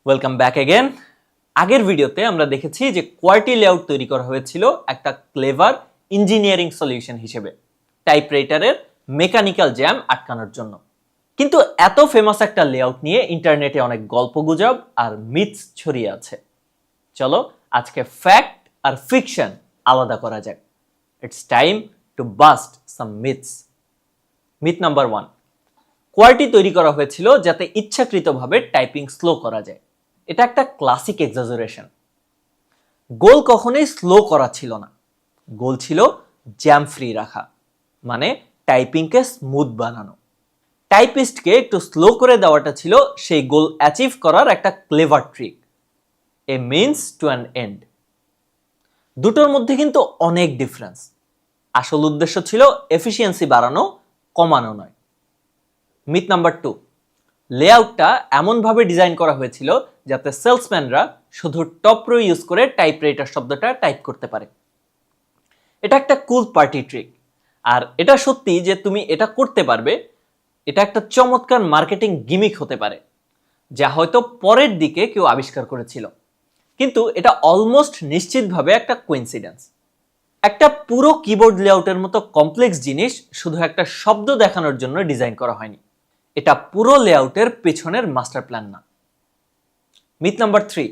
Welcome back again. আগের ভিডিওতে আমরা দেখেছি যে কোয়ার্টি লেআউট তৈরি করা হয়েছিল একটা ক্লেভার ইঞ্জিনিয়ারিং সলিউশন হিসেবে টাইপরাইটারের মেকানিক্যাল জ্যাম আটকানোর জন্য। কিন্তু এত ফেমাস একটা লেআউট নিয়ে ইন্টারনেটে অনেক গল্পগুজব আর মিথস ছড়িয়ে আছে। চলো আজকে ফ্যাক্ট আর ফিকশন আলাদা করা যাক। It's time to bust some myths. Myth number 1, QWERTY তৈরি করা হয়েছিল যাতে ইচ্ছাকৃতভাবে টাইপিং স্লো করা যায়। এটা একটা ক্লাসিক এক্সাজারেশন। গোল কখনোই স্লো করা ছিল না, গোল ছিল জ্যাম ফ্রি রাখা, মানে টাইপিংকে স্মুথ বানানো। টাইপিস্টকে একটু স্লো করে দেওয়াটা ছিল সেই গোল অ্যাচিভ করার একটা clever trick, a means to an end. দুটোর মধ্যে কিন্তু অনেক ডিফারেন্স। আসল উদ্দেশ্য ছিল এফিসিয়েন্সি বাড়ানো, কমানো নয়। মিথ নাম্বার 2, লেআউটটা এমনভাবে ডিজাইন করা হয়েছিল যাতে সেলসম্যানরা শুধু টপ রো ইউজ করে টাইপরাইটার শব্দটা টাইপ করতে পারে। এটা একটা কুল পার্টি ট্রিক, আর এটা সত্যি যে তুমি এটা করতে পারবে। এটা একটা চমৎকার মার্কেটিং গিমিক হতে পারে, যা হয়তো পরের দিকে কেউ আবিষ্কার করেছিল, কিন্তু এটা অলমোস্ট নিশ্চিতভাবে একটা কোইন্সিডেন্স। একটা পুরো কিবোর্ড লেআউটের মতো কমপ্লেক্স জিনিস শুধু একটা শব্দ দেখানোর জন্য ডিজাইন করা হয়নি। এটা পুরো লেআউটের পেছনের মাস্টার প্ল্যান না। মিথ নাম্বার 3,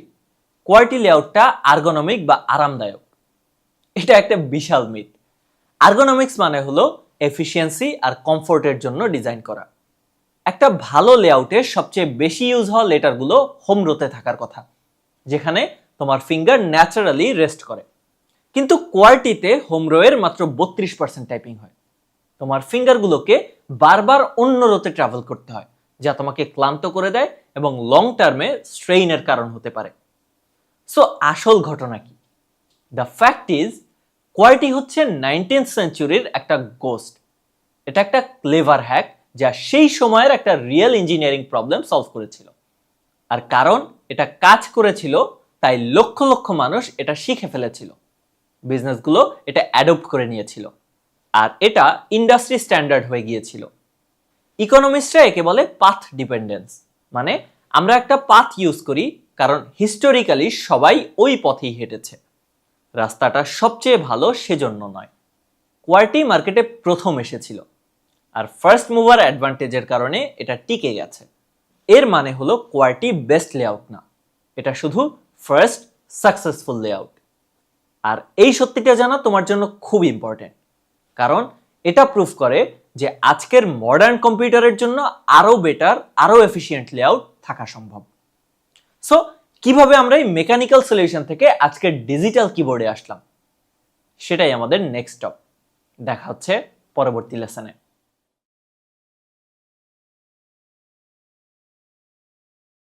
কোয়ার্টি লেআউটটা আর্গোনমিক বা আরামদায়ক। এটা একটা বিশাল মিথ। আর্গোনমিক্স মানে হলো এফিসিয়েন্সি আর কমফোর্টের জন্য ডিজাইন করা। একটা ভালো লেআউটে সবচেয়ে বেশি ইউজ হওয়া লেটারগুলো হোম রোতে থাকার কথা, যেখানে তোমার ফিঙ্গার ন্যাচারালি রেস্ট করে। কিন্তু কোয়ার্টিতে হোম রোয়ের মাত্র 32% টাইপিং হয়। তোমার ফিঙ্গারগুলোকে বারবার অন্য রোতে ট্রাভেল করতে হয়, যা তোমাকে ক্লান্ত করে দেয় এবং লং টার্মে স্ট্রেইনের কারণ হতে পারে। সো আসল ঘটনা কি? দ্য ফ্যাক্ট ইজ, কোয়ার্টি হচ্ছে 19th সেঞ্চুরির একটা গোস্ট। এটা একটা ক্লেভার হ্যাক যা সেই সময়ের একটা রিয়েল ইঞ্জিনিয়ারিং প্রবলেম সলভ করেছিল। আর কারণ এটা কাজ করেছিল, তাই লক্ষ লক্ষ মানুষ এটা শিখে ফেলেছিল, বিজনেসগুলো এটা অ্যাডপ্ট করে নিয়েছিল, আর এটা ইন্ডাস্ট্রি স্ট্যান্ডার্ড হয়ে গিয়েছিল। ইকোনমিস্টরা একে বলে পাথ ডিপেন্ডেন্স, মানে আমরা একটা পাথ ইউজ করি কারণ হিস্টোরিক্যালি সবাই ওই পথেই হেঁটেছে। রাস্তাটা সবচেয়ে ভালো সেজন্য নয়। কোয়ার্টি মার্কেটে প্রথম এসেছিল, আর ফার্স্ট মুভার অ্যাডভান্টেজের কারণে এটা টিকে গেছে। এর মানে হলো কোয়ার্টি বেস্ট লেআউট না, এটা শুধু ফার্স্ট সাকসেসফুল লেআউট। আর এই সত্যিটা জানা তোমার জন্য খুব ইম্পর্টেন্ট, কারণ এটা প্রুফ করে যে আজকের মডার্ন কম্পিউটারের জন্য আরো বেটার, আরো এফিশিয়েন্ট লেআউট থাকা সম্ভব। সো কিভাবে আমরা এই মেকানিক্যাল সলিউশন থেকে আজকের ডিজিটাল কিবোর্ডে আসলাম, সেটাই আমাদের নেক্সট স্টপ। দেখা হচ্ছে পরবর্তী লেসনে।